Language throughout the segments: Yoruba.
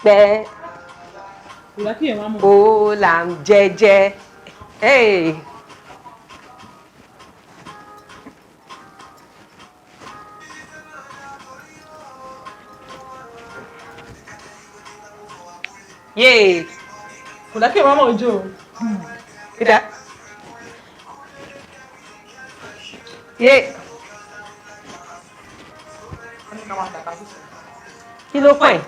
pẹ́. Ó là ń jẹ́jẹ́. Hey. Yay. Kò dá kí èèyàn máa jó. Kida. Yay. Kí ló fine?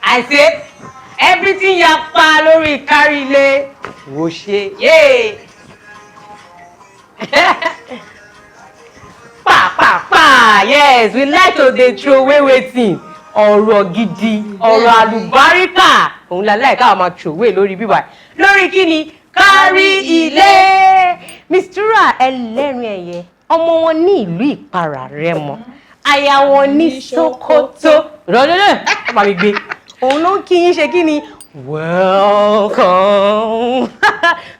I say everything yapa lórí kárí ilé. Wò ṣe. Yay. Pa. Yes, we like to dey throw away wetin. Ọ̀rọ̀ gidi, ọ̀rọ̀ àlùbáríkà. Òun la like ká máa throw away lórí bíbá. Lórí kíni? Kárí ilé. Mistura ẹlẹ́rìn ẹ̀yẹ. Ọmọ wọn ní ìlú Ìparà Rẹ́mọ. Aya wọn ní Sókótó. Rọ́lẹ́lẹ́, ó bá mi gbé. Òun ló ń kí yín ṣe kíni? Welcome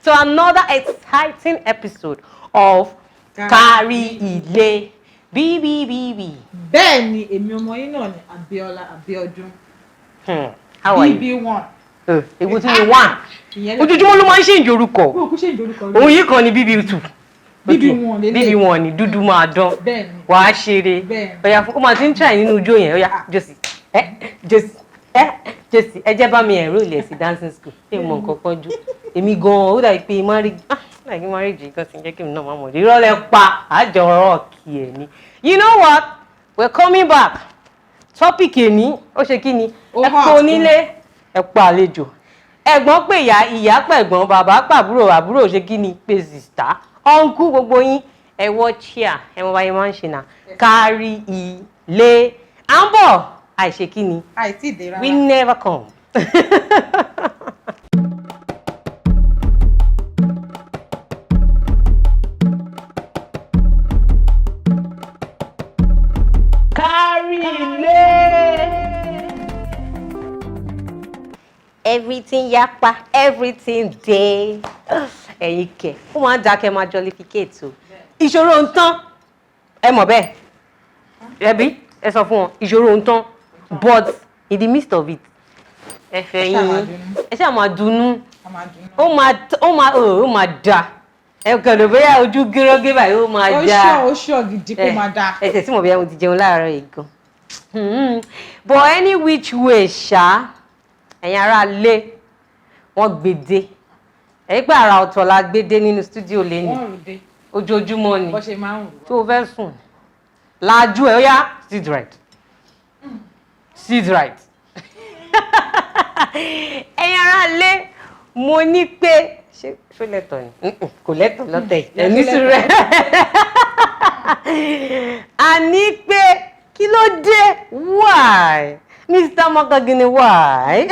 to another exciting episode of Kárí Ilé. BBBB. Bẹ́ẹ̀ ni èmi ọmọ yín náà ni Abíọ́lá Abíọ́dún. How are you? BB1. Èwo tí ni 1? Ojoojúmọ́ ló máa ń ṣe ìjorúkọ. Òun yìí kan ni BB2. BB1 lélẹ̀. BB1 ni dúdú máa dán. Bẹ́ẹ̀ni. Wàá ṣeré. Bẹ́ẹ̀ni. Ọ̀yà fún ó máa ti ń try nínú ijó yẹn. Ọ̀yà Josie. Josie. Ẹ jẹ́ bá mi ẹ̀rọ ilẹ̀ sí dancing school. Ṣé mo nǹkan kan jú? Èmi gan-an ó dàbí pé marriage kan ti ń jẹ́ kí mi náà máa mọ̀. Ìrọ̀lẹ́ pa àjọ ọ̀rọ̀ kì ẹ̀ ni. You know what? We're coming back. Topic èní ó ṣe kí ni? Ẹ pọ̀ onílé, ẹ pọ̀ àlejò. Ẹ̀gbọ́n pè ìyá pẹ̀gbọ́n, bàbá pàbúrò, àbúrò ṣe kí ni? Pé sister. Uncle gbogbo yín ẹ wọ chair ẹ mọ báyìí máa ń ṣe náà. Kárí ilé. À ń bọ̀ àìṣe kí ni? Àìtí ìdè rárá. We never come. Kárí ilé. Everything yapa, everything dey. Ẹ̀yin kẹ̀, ó máa ń dákẹ́ máa jollificate o. Ìṣòro ń tán, ẹ mọ̀ bẹ́ẹ̀. Ẹbí, ẹ sọ fún wọn, ìṣòro ń tán. But in the midst of it, ẹ fẹ́ yín, ẹ ṣáà máa dunnú. Ó máa dà. Ẹ kàn bóyá ojú gírọ́gé báyìí ó máa dà. Ó ṣọ́ gidi kó máa dà. Ẹsẹ̀ tí mo bí i mo ti jẹun láàárọ̀ yìí gan. But any which way ṣá, ẹ̀yin ará ilé, wọ́n gbèdé. Ẹ̀yin pé àrà ọ̀tọ̀ la gbèdé nínú stúdíò lẹ́nu. Ojoojúmọ́ ni. Bó ṣe máa ń rò. Tó o fẹ́ sùn. Lájú ẹ̀ ó yá, sit right. Sit right. Ẹ̀yin ará ilé, mo ní pé ṣé lẹ́tọ̀ ni? Kò lẹ́tọ̀ lọ́tẹ̀ yìí. Ẹ̀mí sùn rẹ̀. A ní pé kí ló dé? Why? Mr. Makagini, why?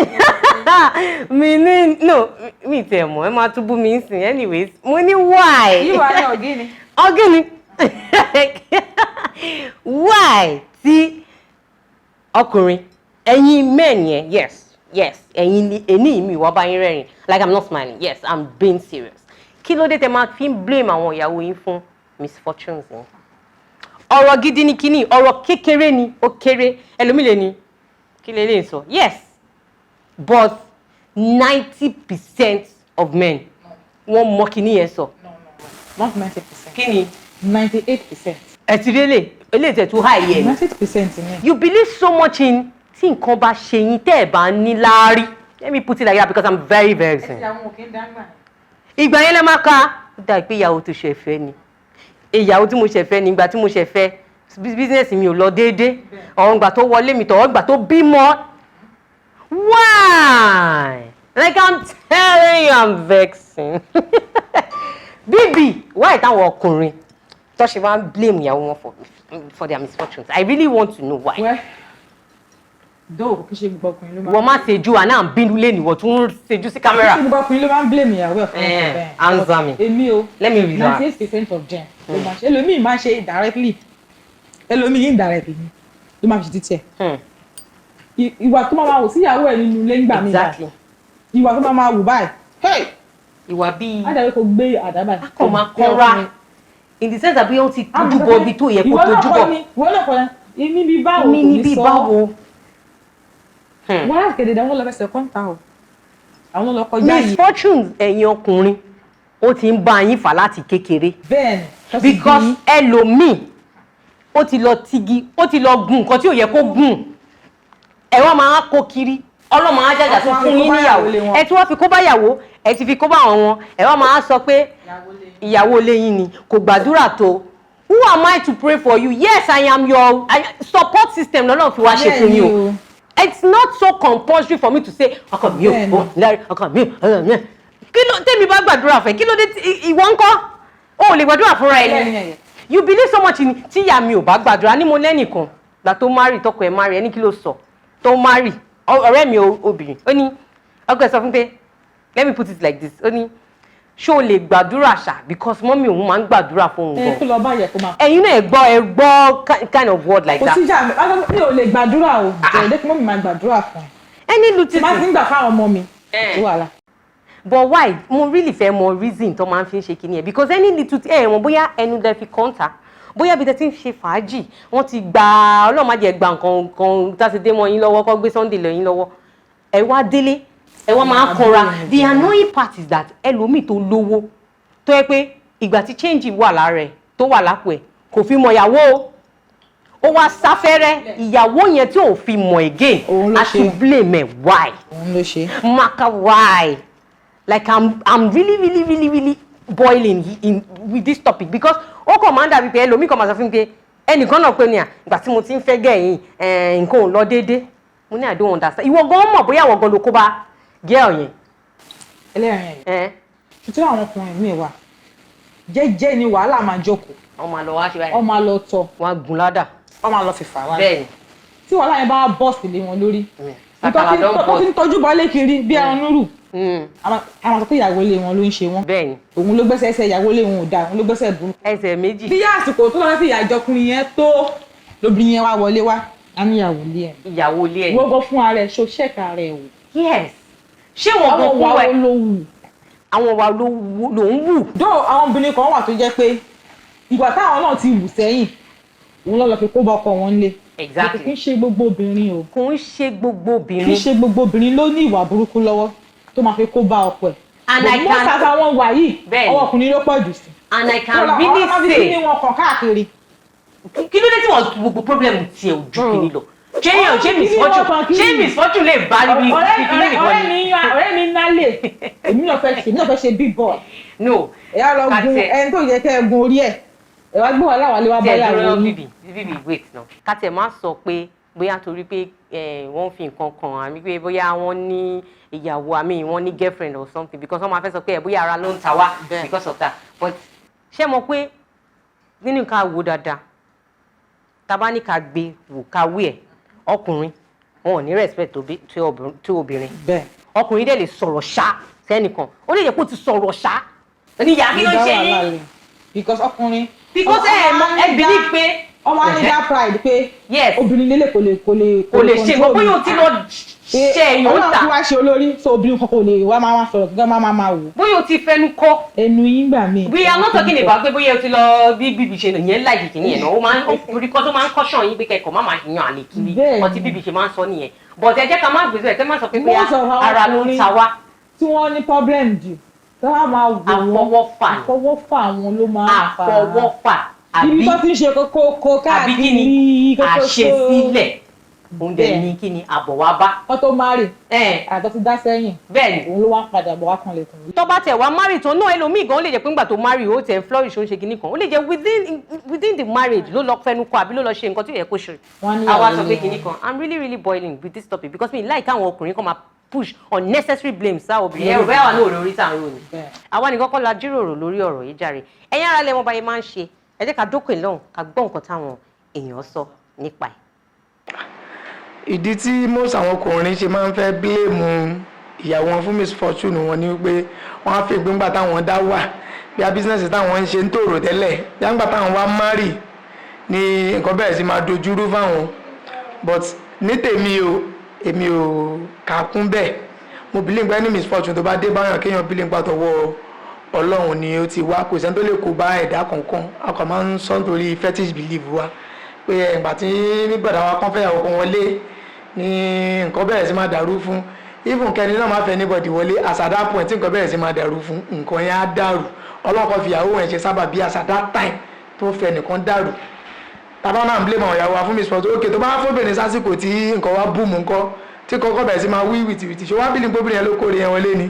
Mi tẹ̀ mọ́, ẹ máa tún bú mi sìn. Anyways, mo ní why? Yíwá ní ọ̀gíní. Ọ̀gíní. Why tí ọkùnrin, ẹ̀yin men yẹn, yes, ẹ̀yin ẹni mi wá bá yín rẹ́rìn. Like I'm not smiling. Yes, I'm being serious. Kí ló dé tẹ máa fi ń blame àwọn ìyàwó yín fún misfortunes yín? Ọ̀rọ̀ gidi ni kíní, ọ̀rọ̀ kékeré ni, ó kéré. Ẹlòmílẹ̀ ni. Kí lè lè sọ? Yes, but 90% of men wọ́n mọ kíní yẹn sọ. No. Not 90%. Kí ni? 98%. Ẹ ti rí eléyìí tẹ̀ tó high yẹn. 98% ni. You believe so much in tí nǹkan bá ṣe yín tẹ́ ẹ̀ bá ní láárí. Let me put it like that because I'm very very sincere. Ìgbà yẹn lẹ máa ka ó dà pé ìyàwó tó ṣe fẹ́ ni. Ìyàwó tí mo ṣe fẹ́ ni ìgbà tí mo ṣe fẹ́ business mi ò lọ déédéé. Ọ̀rọ̀ ìgbà tó wọlé mi tọ̀wọ́ ìgbà tó bímọ. Why? Like I'm telling you, I'm vexing. Bíbí, why táwọn ọkùnrin tó ṣe máa ń blame ìyàwó wọn for their misfortunes? I really want to know why. Well, though kì í ṣe gbogbo ọkùnrin ló máa. Wọ́n máa ṣèjú àná bínú lé nìwọ̀ tún ṣèjú sí kámẹ́rà. Kì í ṣe gbogbo ọkùnrin ló máa ń blame ìyàwó ẹ̀ fún ọkọ bẹ́ẹ̀. Answer me. Èmi o. Let me read that. 98% of them ló máa ṣe. Ẹlòmíì máa ṣe directly. Ẹlòmíì indirectly ló máa fi títí ẹ̀. Ìwà tó máa wò sí ìyàwó ẹ̀ nínú ilé ńgbà mi báyìí. Ìwà tó máa wò báyìí. Ìwà bíi. Ádàbí kò gbé àdábà. A kò máa kọ́ra. In the sense that bí wọ́n ti tójú bọ ibi tó yẹ kó tójú bọ̀. Ìwọ náà kọ́ ni. Èmi bí báwo Èmi ní bí báwo. wọ́n láti kéde àwọn lọ fẹsẹ̀ kọ́ńtà o àwọn lọ kọjá yìí. misfortunes ẹ̀yin ọkùnrin ó ti ń bá yín fà láti kékeré. bẹ́ẹ̀ni. because ẹlòmíì ó ti lọ tigi ó ti lọ gun nǹkan tí ò yẹ kó gùn ẹ wá máa kó kiri ọlọ́mọ ajájà tó fún yín níyàwó ẹ tí wọ́n fi kó bá yàwó ẹ ti fi kó bá wọn ẹ wá máa sọ pé ìyàwó lẹ́yìn ni kò gbàdúrà tó. Who am I to pray for you? Yes, I am your support system. No, fi wá ṣe fún you. It's not so compulsory for me to say, ọkọ mi ò, ọkọ mi ò. Kí ló tèmi bá gbàdúrà fẹ́? Kí ló dé ìwọ ńkọ́? O lè gbàdúrà fúnra ẹ. You believe so much in tí ìyá mi ò bá gbàdúrà ní mo lẹ́nìkan gbà tó marry tọkọ ẹ̀ marry ẹni kí ló sọ tó marry ọ̀rẹ́ mi obìnrin ó ní ọkọ ẹ̀ sọ fún pé let me put it like this ó ní ṣé o lè gbàdúrà ṣá because mọ́mí òun máa ń gbàdúrà fún òun gan. kí lọ bá yẹ kó máa. ẹ̀yin náà ẹ gbọ́ kind of word like that. kò sí jà mi ò lè gbàdúrà o jẹ̀ẹ́dẹ́ kí mọ́mí máa gbàdúrà fún ẹ. ẹni lu títì. máa ti ń gbà fáwọn ọmọ mi tó wà lá. but why mo really fẹ́ mọ reason tó máa ń fi ń ṣe kíní ẹ̀ because any little ẹ̀ wọ́n bóyá ẹnu lẹ fi kọ́ńtà bóyá bí tẹ ti ń ṣe fàájì wọ́n ti gba ọlọ́màjẹ gba nǹkan tásìdé mọ́ yín lọ́wọ́ kọ́ gbé Sunday lọ yín lọ́wọ́ ẹ wá délé ẹ wá máa kanra the annoying part is that ẹlòmíì tó lówó tó yẹ pé ìgbà tí change wà lára ẹ̀ tó wà lápò ẹ̀ kò fi mọ ìyàwó ó wá sáfẹ́rẹ́ ìyàwó yẹn tí ò fi mọ again a to blame ẹ̀ why maka why like I'm really boiling with this topic because ó kàn máa ń dàbí pé ẹlòmíì kan máa sọ fún mi pé ẹnìkan náà pé ní à ìgbà tí mo ti ń fẹ́ gẹ̀yìn nǹkan ò lọ déédéé mo ní I don't understand ìwọ gan mọ̀ bóyá ìwọ gan ló kó bá girl yẹn. ẹlẹ́rìn yẹn tí àwọn ọkùnrin mi wà jẹ́jẹ́ ni wàhálà máa jókòó. ọmọ àlọ́ wá ṣe báyìí. ọmọ àlọ́ tọ̀. wọn á gun ládà. ọmọ àlọ́ fìfà wá. bẹ́ẹ̀ni. tí wàhálà yẹn bá bọ́ sílé wọn lórí. nǹkan tí ń tọ́jú bọ́lé kiri bí ẹran núrù. àwọn sọ pé ìyàwó ilé wọn ló ń ṣe wọn. bẹ́ẹ̀ni. òun ló gbẹ́sẹ̀ ẹsẹ̀ ìyàwó ilé wọn ò dáa òun ló gbẹ́sẹ̀ burú. ẹsẹ̀ méjì. bí àsìkò tó lọ́wọ́ sí ìyá ìjọkùnrin yẹn tó lóbìnrin yẹn wá wọlé wá á ní ìyàwó ilé ẹ̀. ìyàwó ilé ẹ̀. gbogbo fún ara ẹ̀ ṣó ṣẹ́ka rẹ̀ wò. yes. ṣé wọn kò kú ẹ àwọn wa ló ń wù. dó àwọn obìnrin kan wà tó jẹ́ pé ìgbà táwọn náà ti wù sẹ́yìn òun lọ fi kó bá ọkọ wọn lé. exactly. kò ń ṣe gbogbo obìnrin o. kò ń ṣe gbogbo obìnrin. kì í ṣe gbogbo obìnrin ló ní ìwà burúkú lọ́wọ́ tó máa fi kó bá ọkọ ẹ̀. and I can most of àwọn wà yìí ọwọ́ ọkùnrin ló pọ̀ jù sí. and I can really say. ọlọ́run fi ní wọn kàn káàkiri. kí ló dé tí wọ́n gbogbo problem tiẹ̀ ò ju kìíní lọ. ṣé misfortune lè bá níbi ìpínlẹ̀ nìkan ni. ọ̀rẹ́ mi nálè èmi náà fẹ́ ṣe big boy. no ẹ̀yà lọ gun ẹni tó yẹ kẹ́ ẹ gun orí ẹ̀ ẹ̀ wá gbé wọn láwàlé wá báyà wọ́n ní. bíbí wait náà kátẹ̀ máa sọ pé bóyá torí pé wọ́n fi nǹkan kan àmì pé bóyá wọ́n ní ìyàwó àmì wọ́n ní girlfriend or something because wọ́n máa fẹ́ sọ pé bóyá ara ló ń ta wá because of that but ṣé mo pé nínú ká wò dáadáa tábà ní ká gbé wò ká wí ẹ̀ ọkùnrin wọn ò ní respect tó obìnrin ọkùnrin dẹ̀ lè sọ̀rọ̀ ṣá sẹ́nìkan ó lè jẹ́ pé ó ti sọ̀rọ̀ ṣá níyà kí ló ń ṣe yín. because ọkùnrin. because ẹ believe pé. ọmọ anida pride pé. yes obìnrin lélẹ̀ kò lè ṣe gbogbo yóò ti lọ ṣe èèyàn ta. ọlọ́run tí wàá ṣe olórí so obìnrin kan kò lè wá máa sọ̀rọ̀ kí wọ́n máa wò. bóyá o ti fẹnu kọ́. ẹnu yín gbà mí. we are not talking about pé bóyá o ti lọ bí bíbí ṣe yẹn láì kìíní yẹn náà ó máa ń torí kọ́ tó máa ń kọ́ṣàn yín pé kẹ́kọ̀ọ́ má máa yan àlè kiri ọtí bíbí ṣe máa ń sọ nìyẹn but ẹ jẹ́ ká má gbèsè ẹ̀ tẹ́ má sọ pé ara ló ń ta wá. tí wọ́n ní problem jù tí wọ́n máa wò wọ́n àfọwọ́fà wọn ló máa fà á. àfọwọ́fà ibi tó ti ń ṣe kókó káàkiri àṣesílẹ̀ oúnjẹ ní kí ni àbọ̀ wá bá. wọ́n tó márì àtọ́ ti dá sẹ́yìn bẹ́ẹ̀ni òun ló wá ń padà bọ̀ wá kan lẹ́kùn. tó bá tẹ̀ wá márì tán náà ẹlòmíì gan ó lè jẹ́ pé ńgbà tó márì ó tẹ̀ flourish ó ń ṣe kinní kan ó lè jẹ́ within the marriage ló lọ fẹnu kọ àbí ló lọ ṣe nǹkan tí ó yẹ kó ṣe. àwa sọ pé kinní kan I'm really boiling with this topic because me like àwọn ọkùnrin kan máa push unnecessary blame sáà obìnrin ẹ̀rọ bẹ́ẹ̀ wà ní òròrí tá à ń rò ní. àwa nìkan kọ́ la jíròrò lórí ọ̀rọ̀ yìí jàre ẹ̀yin ara lẹ́wọ̀n báyìí máa ń ṣe ẹ jẹ́ ká dókè lọ́hùn ká gbọ́ nǹkan táwọn èèyàn sọ nípa ẹ̀. ìdí tí most àwọn ọkùnrin ṣe máa ń fẹ́ bílèmù ìyàwó wọn fún misfortune wọn ni pé wọ́n á fi gbígbà táwọn dá wà bí a business táwọn ń ṣe ń tòrò tẹ́lẹ̀ bí àgbà táwọn wá marry ni nǹkan bẹ̀rẹ̀ sí máa dojúrú fáwọn but ní tèmi o èmi ò kà kún bẹ́ẹ̀ mo believe pé ní misfortune tó bá dé báyọ̀ kéèyàn believe pàtọ́wọ́ Ọlọ́run ni ó ti wá kò sẹ́ni tó lè kó bá ẹ̀dá kankan a kàn máa ń sọ nítorí fetish belief wa pé ìgbà tí nígbàdá wa kàn fẹ́yàwó kan wọlé ní nǹkan bẹ̀rẹ̀ sí máa dàrú fún even kẹ́ni náà máa fẹ́ anybody wọlé as at that point tí nǹkan bẹ̀rẹ̀ sí máa dàrú fún nǹkan yẹn á dàrú ọlọ́kọ̀ fìyàwó ẹ̀ ṣe sábà bí as at that time tó fẹ́ nìkan dàrú tàbá náà ń blame àwọn ìyàwó wa fún Miss Fortune ok tó bá fóbìnrin sásìkò tí nǹkan wá búùmù ńkọ́ tí kọ́kọ́ bẹ̀rẹ̀ sí máa wí wìtìwìtì ṣé wá bílí gbóbìnrin yẹn ló kórè yẹn wọlé ni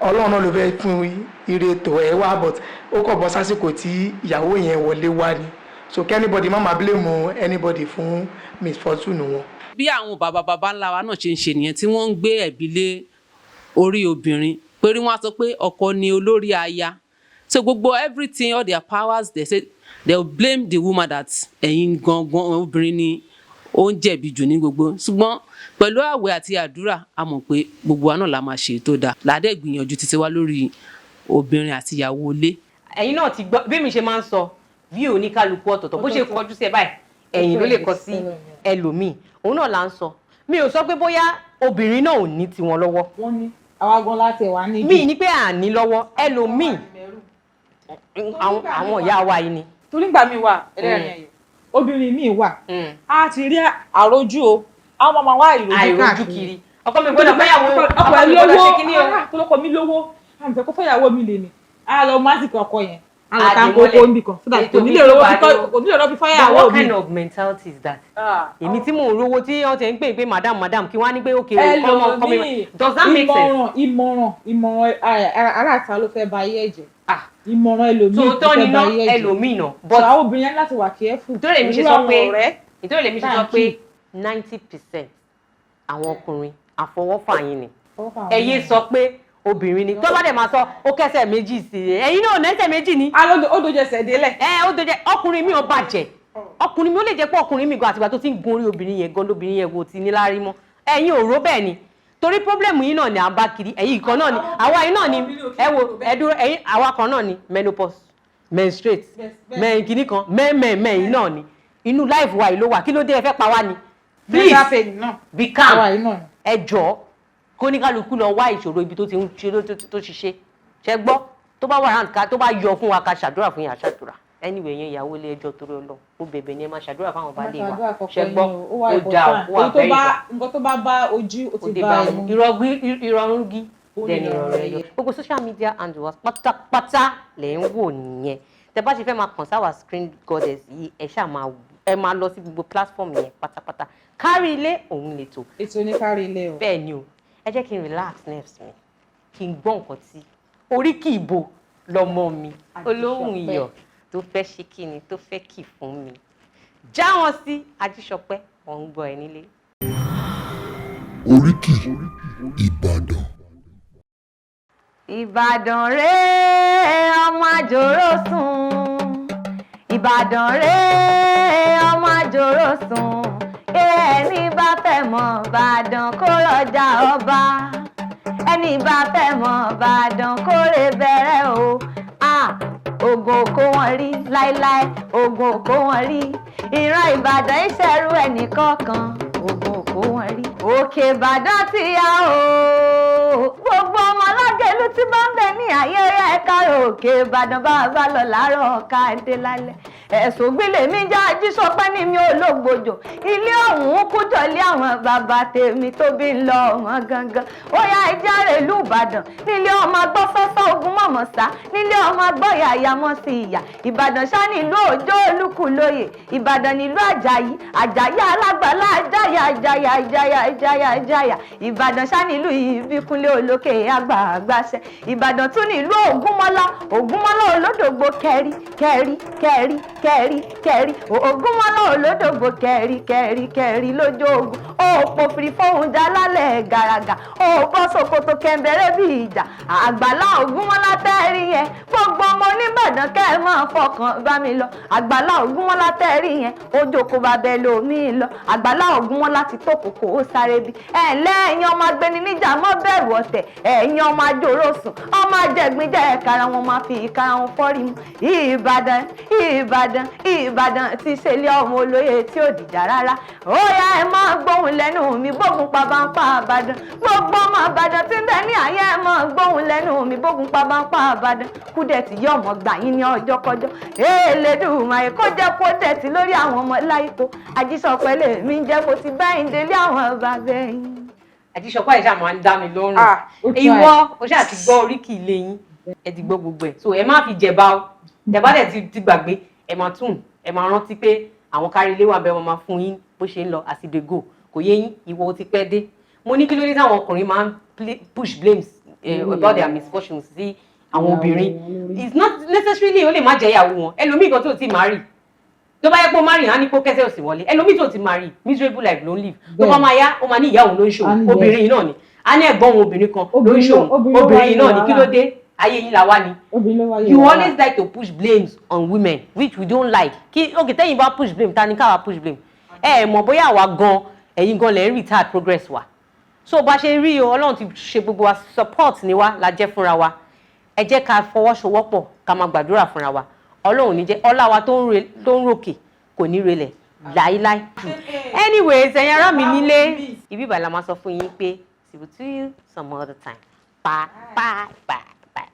Ọlọ́run náà ló fẹ́ fún ire tó ẹ wá but ó kọ̀ bọ́ sásìkò tí ìyàwó yẹn wọlé wá ni so kẹ́nibọ̀dì má máa blame anybody fún Miss Fortune wọn. bí àwọn bàbá ńlá wa náà ṣe ń ṣe nìyẹn tí wọ́n ń gbé ẹ̀bi lé orí obìnrin pé wọ́n á sọ pé ọkọ ni olórí aya so gbogbo everything all their powers they say they will blame the woman that ẹ̀yin gangan obìnrin ni ó ń jẹ̀bi jù ní gbogbo ṣùgbọ́n pẹ̀lú àwẹ̀ àti àdúrà a mọ̀ pé gbogbo wa náà la máa ṣe tó dáa ládẹ́ gbìyànjú títí wá lórí obìnrin àti ìyàwó ilé. ẹ̀yin náà ti gbọ́ bí mi ṣe máa ń sọ bí oníkálukú ọ̀tọ̀ọ̀tọ̀ bó ṣe kọjú sí ẹ báyìí ẹ̀yìn ló lè kọ sí ẹlòmíì òun náà là ń sọ mi ò sọ pé bóyá obìnrin náà ò ní tiwọn lọ́wọ́. wọ́n ní àwa gan láti wà níbi. mi ní pé à ní lọ́wọ́ ẹlòmíì àwọn ìyá wa yìí ni. torí gbà mí wà ẹlẹ́rìn ẹ̀yẹ obìnrin mi wà á ti rí àròjù o àwọn ọmọ wa àìrójú kiri ọkọ mi gbọ́dọ̀ fẹ́yàwó ọkọ mi gbọ́dọ̀ ṣe kíní o. tọlọkọ mi lówó àmì fẹ́ kó fẹ́yàwó mi lè ní a lọ másìkì ọkọ yẹn a lọ ta kókó níbi kan so that kò nílò rọ́bì fẹ́yàwó mi. what kind of mentality is that? èmi tí mò ń rówó tí wọ́n ti ń pè pé madam kí wọ́n á ní pé okay ọmọ mi does that make sense? ìmọ̀ràn aráàta ló fẹ́ ba ayé ẹ̀jẹ̀ ìmọ̀ràn ẹlòmíì ló fẹ́ ba ayé ẹ̀jẹ̀ ẹlòmíì náà but àwọn obìnrin láti wà careful. ìtòrè mi ṣe sọ pé 90% àwọn ọkùnrin àfọwọ́fà yín ni ẹ yé sọ pé obìnrin ni tó bá dẹ̀ máa sọ ó kẹsẹ̀ méjì sí i ẹ̀yin náà nẹ́sẹ̀ méjì ni. ó dojẹsẹ̀ délẹ̀. ó dojẹ ọkùnrin mi ò bàjẹ́ ọkùnrin mi ó lè jẹ́ pé ọkùnrin mi gan àtìgbà tó ti ń gun orí obìnrin yẹn gan lóbìnrin yẹn kò ti ní láárí mọ́ ẹ̀yin ò rò bẹ́ẹ̀ ni torí pọ́blẹ́mù yín náà ni à ń bá kiri ẹ̀yin kan náà ni àwa yín náà ni ẹ wo ẹdúró ẹ̀yin àwa kan náà ni menopause menstruate kìíní kan mẹ́ẹ̀mẹ́ẹ̀mẹ́ náà ni inú láìfù wa yìí ló wà kí ló dé ẹ fẹ́ pa wá ni. Please be calm ẹ jọ̀ọ́ kó ní kálukú lọ wá ìṣòro ibi tó ti ń ṣe tó ṣiṣẹ́ ṣe gbọ́ tó bá wà hàn ká tó bá yọ fún wa ká ṣàdúrà fún yàn ṣàdúrà anyway yẹn ìyàwó ilé ẹjọ́ torí Ọlọ́run ó bẹ̀bẹ̀ ni ẹ máa ṣàdúrà fáwọn baálé wa ṣe gbọ́ ó dà ó wà bẹ́ẹ̀ nǹkan tó bá bá ojú ó ti bá ẹnu ìrọ̀rùngí dẹni ìrọ̀rùn ẹ̀yọ gbogbo social media and was pátápátá lẹ̀ ń wò nìyẹn tẹ bá ṣe fẹ́ máa kàn sáwà screen goddess yìí ẹ máa lọ sí gbogbo platform yẹn pátápátá kárí ilé òun lè tò. ètò ní kárí ilé o. bẹ́ẹ̀ ni o ẹ jẹ́ kí n relax nerves mi kí n gbọ́ nǹkan tí orí kì í bo lọ́mọ mi olóhùn iyọ̀ tó fẹ́ ṣe kí ni tó fẹ́ kì fún mi já wọn sí Ajíṣọpẹ́ wọn ń gbọ́ ẹ nílé. Oríkì Ìbàdàn. Ìbàdàn rèé ọmọ àjòrò sùn Ìbàdàn rèé ọmọ àjòrò sùn ẹni bá fẹ́ mọ̀ Ìbàdàn kó lọ́jà ọba ẹni bá fẹ́ mọ̀ Ìbàdàn kó lè bẹ̀rẹ̀ o ògùn òkó wọn rí láíláí ògùn òkó wọn rí ìran Ìbàdàn ìṣẹ̀rú ẹnìkọ̀ọ̀kan ògùn òkó wọn rí òkè Ìbàdàn ti yá o gbogbo ọmọ Alágẹ̀lú tí bá ń bẹ ní ayẹyẹ ẹ̀ka òkè Ìbàdàn bá lọ láàárọ̀ ká dé lálẹ́ ẹ̀sùn gbélé mi já Ajíṣọpẹ́ ní mi olóògbòjò ilé ọ̀hún kújọ lé àwọn bàbá tèmi tó bí ń lọ ọmọ gangan ó yá ìjáre ìlú Ìbàdàn nílé ọmọ gbọ́ sọ́sọ́ ogun mọ̀mọ́sá nílé ọmọ gbọ́ yàyà mọ́ sí ìyá Ìbàdàn ṣá nílùú Òjó Olúkúlóyè Ìbàdàn nílùú Àjàyí alágbàlá àjáyà Ìbàdàn ṣá nílùú Ìbíkúnlé olókè àgbààgbàṣẹ Ìbàdàn tún nílùú Ògúnmọ́lá olódògbò kẹrí Ògúnmọ́lá olódògbò kẹrí lójó ogun òpó fìrí fóun já lálẹ́ gàràgà òpó ṣòkòtò kẹ̀mbẹ̀rẹ̀ bí ìjà àgbàlá Ògúnmọ́lá tẹ́rí yẹn gbogbo ọmọ Oníbàdàn kẹ́ ẹ máa fọkàn bá mi lọ àgbàlá Ògúnmọ́lá tẹ́rí yẹn ó jókòó bá bẹ́ẹ̀ lómi lọ àgbàlá Ògúnmọ́lá ti tó kòkó ó sáré bí lẹ́yìn ọmọ agbẹni níjà mọ́ bẹ̀rù ọ̀tẹ̀ ẹ̀yìn ọmọ àjòrò sùn ọmọ àjẹgbìnjẹ ẹ̀kára wọn máa fi ìkara wọn fọ́rí mu Ìbàdàn ti ṣẹlẹ̀ ọmọ olóyè tí ò dìjà rárá ó yá ẹ máa gbóhùn gbóhùn lẹ́nu mi bógun pa bá ń pa àbàdàn gbogbo ọmọ àbàdàn tí ń bẹ ní ayé ẹ̀ mọ́ gbóhùn lẹ́nu mi bógun pa bá ń pa àbàdàn Kúdẹ̀tì yóò mọ̀ gbà yín ní ọjọ́ kọjọ́ Elédùmarè kó jẹ́ Kúdẹ̀tì lórí àwọn ọmọ láìpò Àjíṣọpẹ́ lèmi ń jẹ́ mo ti bẹ́yìn délé àwọn bàbá yín. Àjíṣọpẹ́ ìṣá máa ń dá mi lọ́rùn ìwọ o ṣáà ti gbọ́ oríkì ilé yín ẹ ti gbọ́ gbogbo ẹ̀ so ẹ má fi jẹ̀bá o jẹ̀bá dẹ̀ ti gbàgbé ẹ máa tún ẹ máa rántí pé àwọn kárí ilé wà bẹ́ẹ̀ wọ́n máa fún yín bó ṣe ń lọ as they go kò yé yín ìwọ ti pẹ́ dé mo ní kí ló dé táwọn ọkùnrin máa ń push blames about their misfortunes sí àwọn obìnrin it's not necessarily ó lè má jẹ́ ìyàwó wọn ẹlòmíì kan tó ti marry tó bá yẹ pé ó marry á ní kó kẹ́sẹ̀ òsì wọlé ẹlòmíì tó ti marry miserable life ló ń live tó bá máa yá ó máa ní ìyá òun ló ń ṣòwò obìnrin yìí náà ni á ní ẹ̀gbọ́n òun obìnrin kan ló ń ṣòwò obìnrin yìí náà ni kí ló dé ayé yín la wá ni you always like to push blames on women which we don't like okay tẹ́yìn bá push blame ta ni káwa push blame mọ̀ bóyá àwa gan ẹ̀yin gan lè ń retard progress wa so bá ṣe rí o Ọlọ́run ti ṣe gbogbo wa support ni wa la jẹ́ fúnra wa ẹ jẹ́ ká fọwọ́sowọ́pọ̀ ká máa gbàdúrà fúnra wa Ọlọ́run ní jẹ́ ọlá wa tó ń ròkè kò ní relẹ̀ láíláí. anyways ẹ̀yin ará mi nílé ibi ìbàlá máa sọ fún yín pé see you some other time bye bye bye.